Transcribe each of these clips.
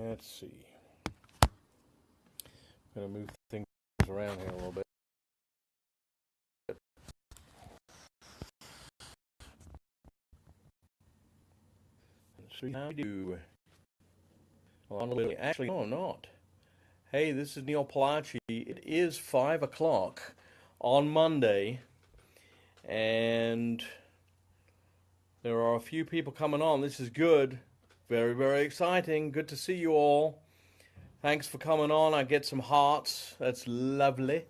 Let's see. I'm going to move things around here a little bit. Let's see how we do. Well, actually, no, I'm not. Hey, this is Neil Palache. It is 5 o'clock on Monday, and there are a few people coming on. This is good. Very, very exciting. Good to see you all. Thanks for coming on. I get some hearts. That's lovely.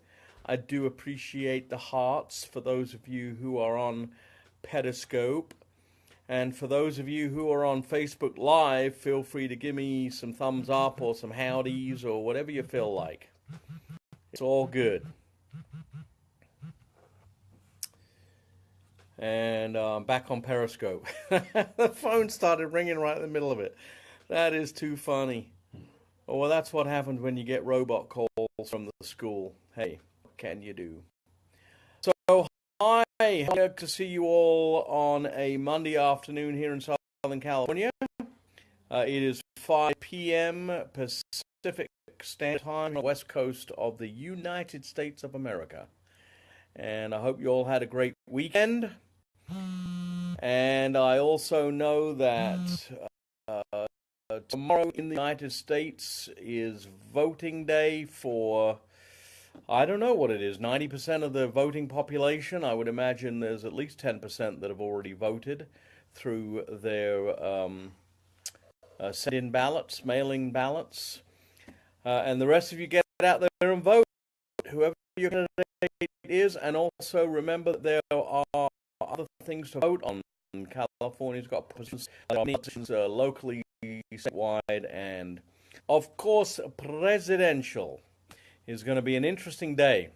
I do appreciate the hearts for those of you who are on Periscope. And for those of you who are on Facebook Live, feel free to give me some thumbs up or some howdies or whatever you feel like. It's all good. And back on Periscope. The phone started ringing right in the middle of it. That is too funny. Oh, well, that's what happens when you get robot calls from the school. Hey, what can you do? So, hi, good to see you all on a Monday afternoon here in Southern California. It is 5 p.m. Pacific Standard Time on the west coast of the United States of America. And I hope you all had a great weekend. And I also know that tomorrow in the United States is voting day for, I don't know what it is, 90% of the voting population. I would imagine there's at least 10% that have already voted through their send-in ballots, mailing ballots. And the rest of you get out there and vote, whoever your candidate is. And also remember that there are other things to vote on. California's got positions locally, statewide, and of course presidential is going to be an interesting day.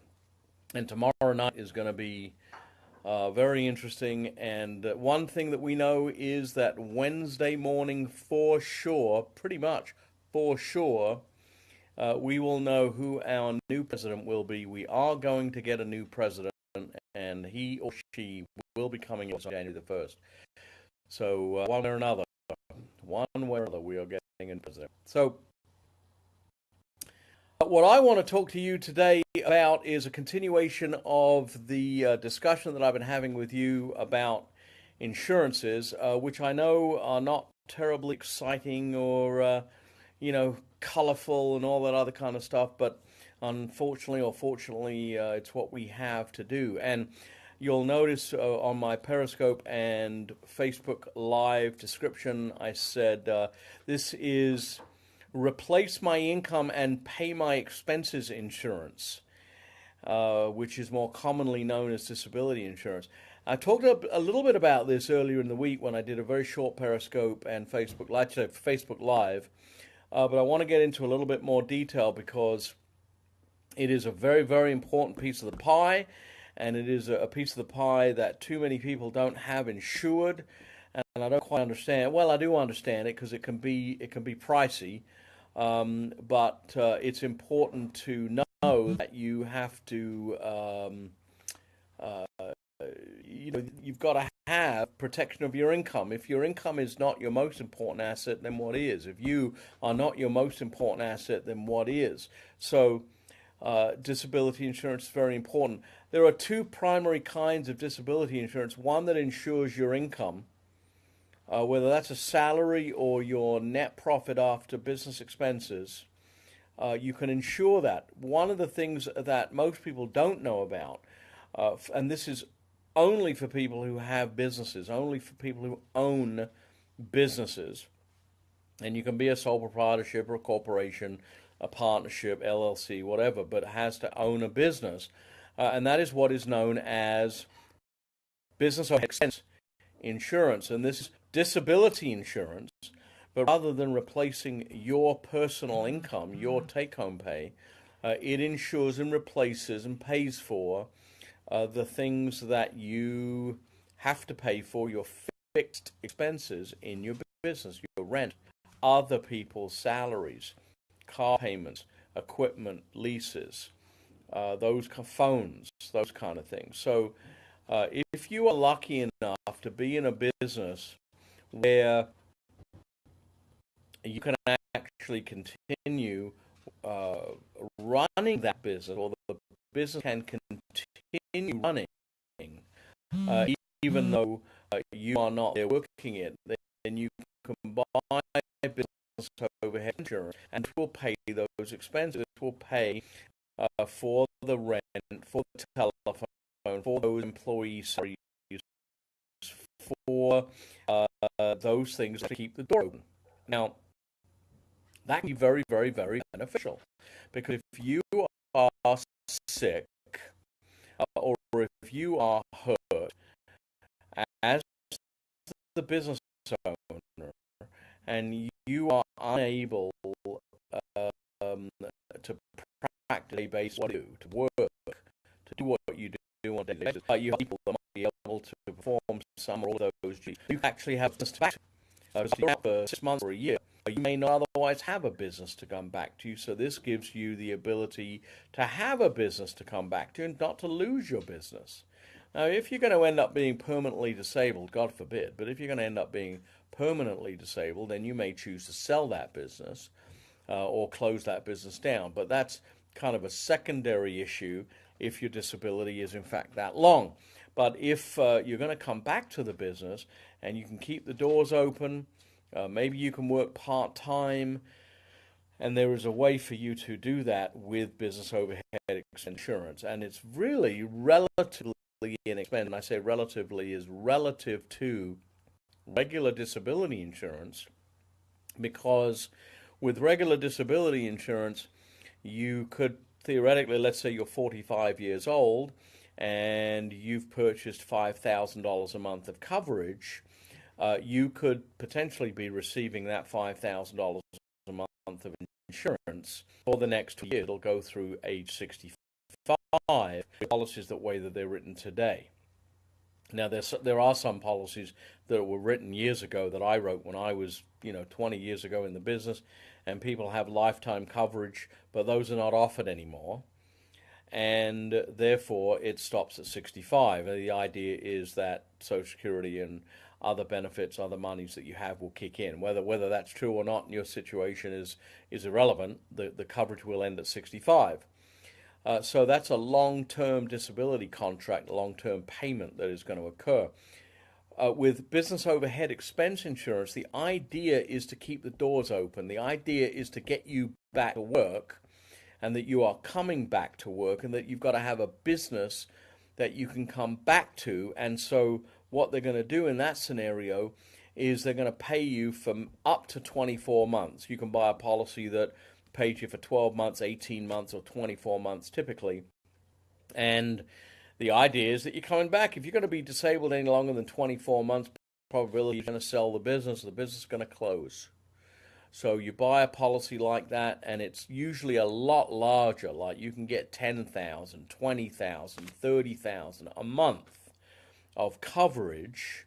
And tomorrow night is going to be very interesting. And one thing that we know is that Wednesday morning for sure, pretty much for sure, we will know who our new president will be. We are going to get a new president, and he or she will be coming on January the 1st. So one way or another, we are getting a president. So what I want to talk to you today about is a continuation of the discussion that I've been having with you about insurances, which I know are not terribly exciting or, colorful and all that other kind of stuff, but unfortunately or fortunately, it's what we have to do. And you'll notice on my Periscope and Facebook Live description, I said this is replace my income and pay my expenses insurance, which is more commonly known as disability insurance. I talked a little bit about this earlier in the week when I did a very short Periscope and Facebook Live, but I want to get into a little bit more detail because it is a very, very important piece of the pie, and it is a piece of the pie that too many people don't have insured, and I don't quite understand. Well, I do understand it because it can be pricey, but it's important to know that you have to, you've got to have protection of your income. If your income is not your most important asset, then what is? If you are not your most important asset, then what is? So disability insurance is very important. There are two primary kinds of disability insurance. One that insures your income, whether that's a salary or your net profit after business expenses. You can insure that. One of the things that most people don't know about, and this is only for people who have businesses, only for people who own businesses, and you can be a sole proprietorship or a corporation, a partnership, LLC, whatever, but it has to own a business. And that is what is known as business expense insurance. And this is disability insurance, but rather than replacing your personal income, your take-home pay, it insures and replaces and pays for the things that you have to pay for, your fixed expenses in your business, your rent, other people's salaries, car payments, equipment, leases, those phones, those kind of things. So if you are lucky enough to be in a business where you can actually continue running that business, or the business can continue running, uh, even though you are not there working it, then you can buy business overhead insurance, and it will pay those expenses. It will pay for the rent, for the telephone, for those employee salaries, for those things to keep the door open. Now, that can be very, very, very beneficial, because if you are sick, or if you are hurt as the business owner, and you are unable to practically base what you do, to work, to do what you do on a daily basis, you have people that might be able to perform some or all of those duties. You actually have business to back to. For 6 months or a year, you may not otherwise have a business to come back to. So this gives you the ability to have a business to come back to and not to lose your business. Now, if you're going to end up being permanently disabled, God forbid, but if you're going to end up being permanently disabled, then you may choose to sell that business or close that business down. But that's kind of a secondary issue if your disability is in fact that long. But if you're going to come back to the business and you can keep the doors open, maybe you can work part-time, and there is a way for you to do that with business overhead insurance. And it's really relatively inexpensive. And I say relatively is relative to regular disability insurance, because with regular disability insurance, you could theoretically, let's say you're 45 years old and you've purchased $5,000 a month of coverage, you could potentially be receiving that $5,000 a month of insurance for the next 2 years. It'll go through age 65 with policies that way that they're written today. Now, there are some policies that were written years ago that I wrote when I was, 20 years ago in the business, and people have lifetime coverage, but those are not offered anymore, and therefore it stops at 65. And the idea is that Social Security and other benefits, other monies that you have will kick in. Whether that's true or not in your situation is irrelevant. The coverage will end at 65. So that's a long-term disability contract, a long-term payment that is going to occur. With business overhead expense insurance, the idea is to keep the doors open. The idea is to get you back to work, and that you are coming back to work, and that you've got to have a business that you can come back to. And so what they're going to do in that scenario is they're going to pay you for up to 24 months. You can buy a policy that pays you for 12 months, 18 months, or 24 months typically. And the idea is that you're coming back. If you're going to be disabled any longer than 24 months, probability you're going to sell the business is going to close. So you buy a policy like that, and it's usually a lot larger. Like you can get 10,000, 20,000, 30,000 a month of coverage,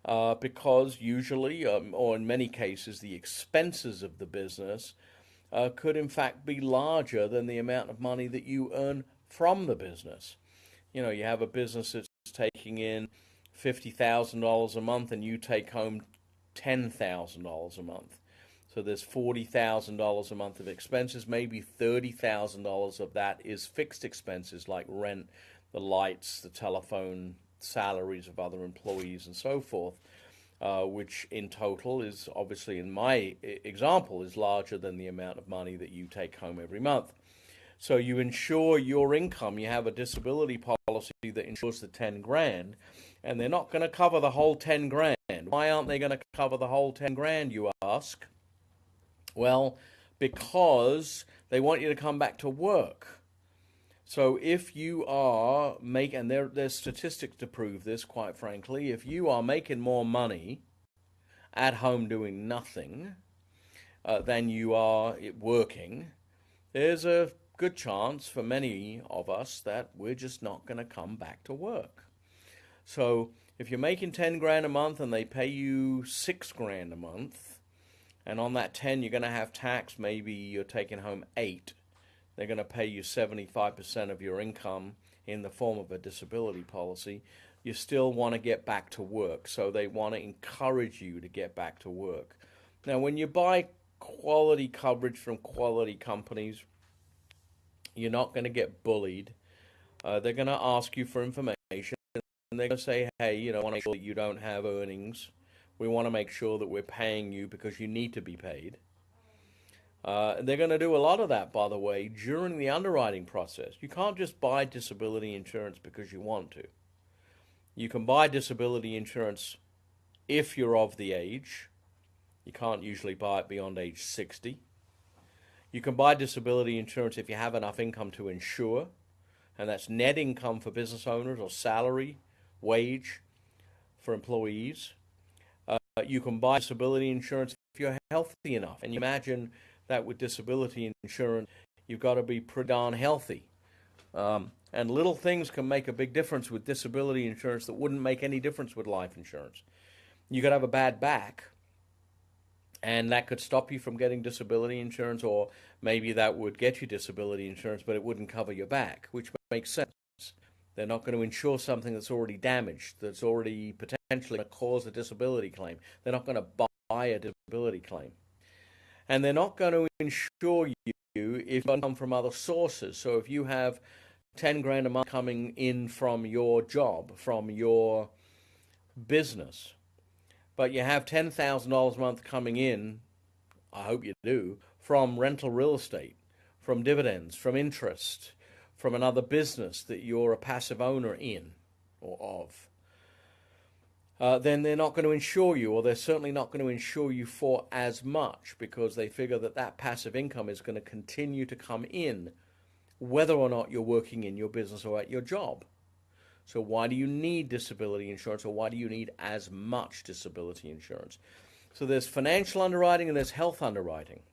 because usually, or in many cases, the expenses of the business could in fact be larger than the amount of money that you earn from the business. You have a business that's taking in $50,000 a month, and you take home $10,000 a month. So there's $40,000 a month of expenses. Maybe $30,000 of that is fixed expenses like rent, the lights, the telephone, salaries of other employees, and so forth. Which in total is obviously, in my example, is larger than the amount of money that you take home every month. So you insure your income. You have a disability policy that insures the 10 grand, and they're not going to cover the whole 10 grand. Why aren't they going to cover the whole 10 grand, you ask? Well, because they want you to come back to work. So if you are making, and there's statistics to prove this, quite frankly, if you are making more money at home doing nothing than you are working, there's a good chance for many of us that we're just not going to come back to work. So if you're making 10 grand a month and they pay you 6 grand a month, and on that 10 you're going to have tax, maybe you're taking home 8. They're going to pay you 75% of your income in the form of a disability policy. You still want to get back to work, so they want to encourage you to get back to work. Now, when you buy quality coverage from quality companies. You're not going to get bullied. They're going to ask you for information, and they're going to say, hey, you know, we want to make sure that you don't have earnings. We want to make sure that we're paying you because you need to be paid. They're going to do a lot of that, by the way, during the underwriting process. You can't just buy disability insurance because you want to. You can buy disability insurance if you're of the age. You can't usually buy it beyond age 60. You can buy disability insurance if you have enough income to insure, and that's net income for business owners or salary, wage for employees. You can buy disability insurance if you're healthy enough. And you imagine that with disability insurance, you've got to be pretty darn healthy. And little things can make a big difference with disability insurance that wouldn't make any difference with life insurance. You could have a bad back, and that could stop you from getting disability insurance, or maybe that would get you disability insurance, but it wouldn't cover your back, which makes sense. They're not going to insure something that's already damaged, that's already potentially going to cause a disability claim. They're not going to buy a disability claim. And they're not going to insure you if you come from other sources. So if you have 10 grand a month coming in from your job, from your business, but you have $10,000 a month coming in, I hope you do, from rental real estate, from dividends, from interest, from another business that you're a passive owner in or of, then they're not going to insure you, or they're certainly not going to insure you for as much, because they figure that that passive income is going to continue to come in whether or not you're working in your business or at your job. So why do you need disability insurance, or why do you need as much disability insurance? So there's financial underwriting and there's health underwriting.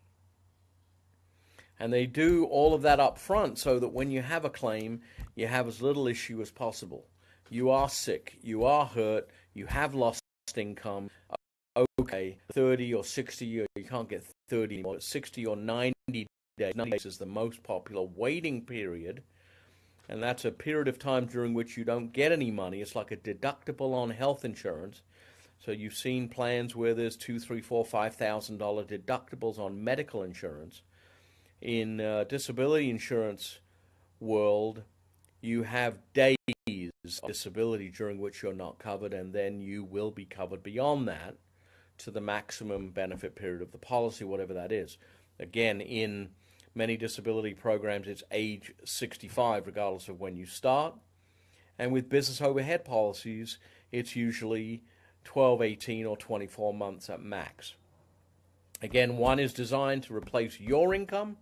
And they do all of that up front so that when you have a claim, you have as little issue as possible. You are sick, you are hurt, you have lost income. Okay, 30 or 60, you can't get 30 anymore. 60 or 90 days is the most popular waiting period. And that's a period of time during which you don't get any money. It's like a deductible on health insurance. So you've seen plans where there's $2,000, $3,000, $4,000, $5,000 deductibles on medical insurance. In disability insurance world, you have days of disability during which you're not covered, and then you will be covered beyond that to the maximum benefit period of the policy, whatever that is. Again, in many disability programs, it's age 65, regardless of when you start. And with business overhead policies, it's usually 12, 18, or 24 months at max. Again, one is designed to replace your income,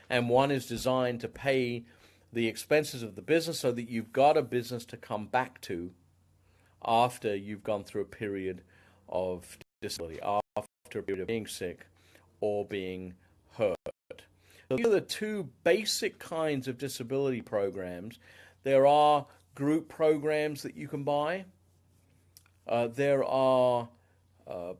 and one is designed to pay the expenses of the business so that you've got a business to come back to after you've gone through a period of disability, after a period of being sick or being hurt. So these are the two basic kinds of disability programs. There are group programs that you can buy. There are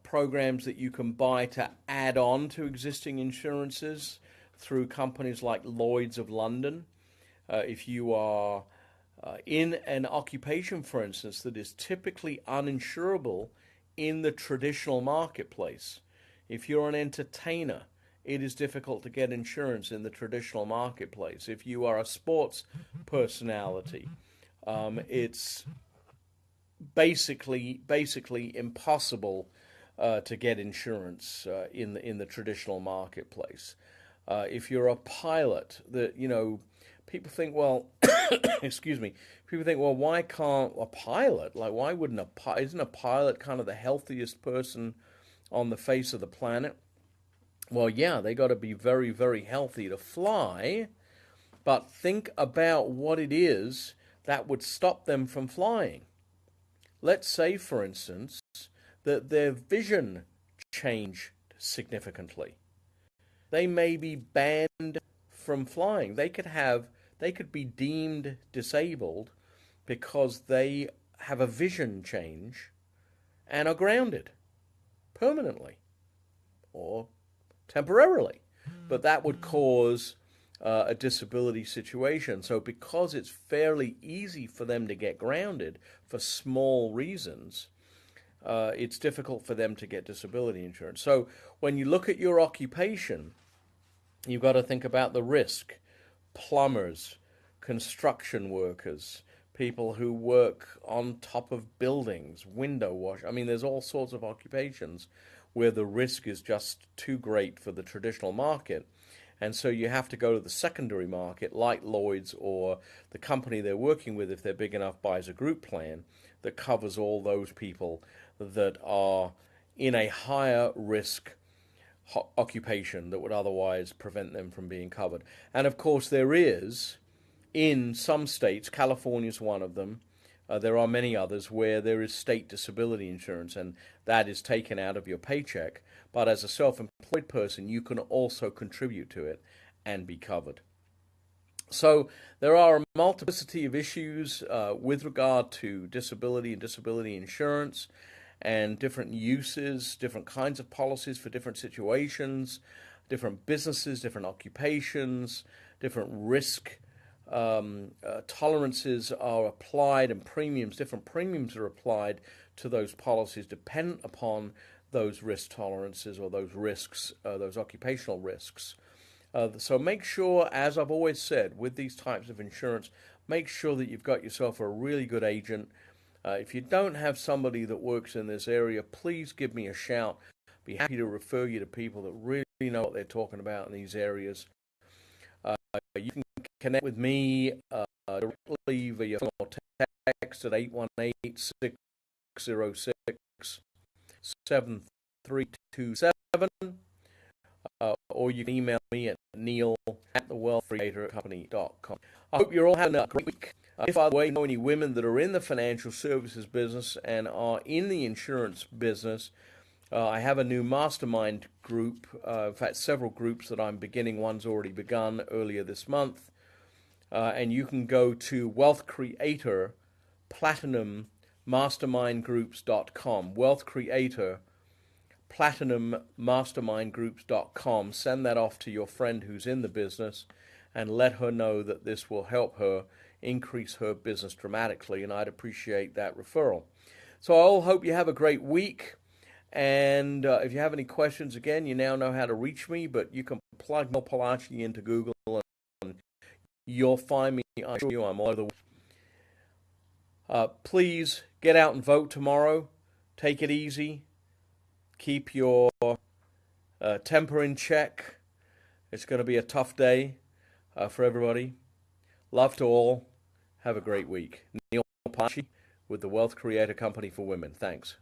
programs that you can buy to add on to existing insurances through companies like Lloyd's of London. If you are in an occupation, for instance, that is typically uninsurable in the traditional marketplace. If you're an entertainer, it is difficult to get insurance in the traditional marketplace. If you are a sports personality, it's basically impossible to get insurance in the traditional marketplace. If you're a pilot, people think, well, excuse me, people think, well, why can't a pilot, like, why wouldn't isn't a pilot kind of the healthiest person on the face of the planet? Well, yeah, they got to be very, very healthy to fly, but think about what it is that would stop them from flying. Let's say, for instance, that their vision changed significantly. They may be banned from flying. They could be deemed disabled because they have a vision change and are grounded permanently or temporarily. But that would cause a disability situation. So because it's fairly easy for them to get grounded for small reasons, it's difficult for them to get disability insurance. So when you look at your occupation, you've got to think about the risk. Plumbers, construction workers, people who work on top of buildings, window wash. I mean, there's all sorts of occupations where the risk is just too great for the traditional market. And so you have to go to the secondary market, like Lloyd's, or the company they're working with, if they're big enough, buys a group plan that covers all those people that are in a higher risk occupation that would otherwise prevent them from being covered. And of course, there is, in some states, California is one of them. There are many others where there is state disability insurance, and that is taken out of your paycheck. But as a self-employed person, you can also contribute to it and be covered. So there are a multiplicity of issues with regard to disability and disability insurance, and different uses, different kinds of policies for different situations, different businesses, different occupations, different risk tolerances are applied, and different premiums are applied to those policies dependent upon those risk tolerances or those risks, those occupational risks. So make sure, as I've always said, with these types of insurance, make sure that you've got yourself a really good agent. If you don't have somebody that works in this area, please give me a shout. Be happy to refer you to people that really know what they're talking about in these areas. You can connect with me directly via phone or text at 818-606-7327, or you can email me at neil@thewealthcreatorcompany.com. I hope you're all having a great week. If, by the way, you know any women that are in the financial services business and are in the insurance business, I have a new mastermind group, in fact, several groups that I'm beginning. One's already begun earlier this month. And you can go to Wealth Creator Platinum Mastermindgroups.com. Wealth Creator Platinum Mastermindgroups.com. Send that off to your friend who's in the business and let her know that this will help her increase her business dramatically, and I'd appreciate that referral. So I all hope you have a great week. And if you have any questions, again, you now know how to reach me, but you can plug Neil Palache into Google and you'll find me. I assure you I'm all over the please get out and vote tomorrow. Take it easy. Keep your temper in check. It's going to be a tough day for everybody. Love to all. Have a great week. Neil Palache with the Wealth Creator Company for Women. Thanks.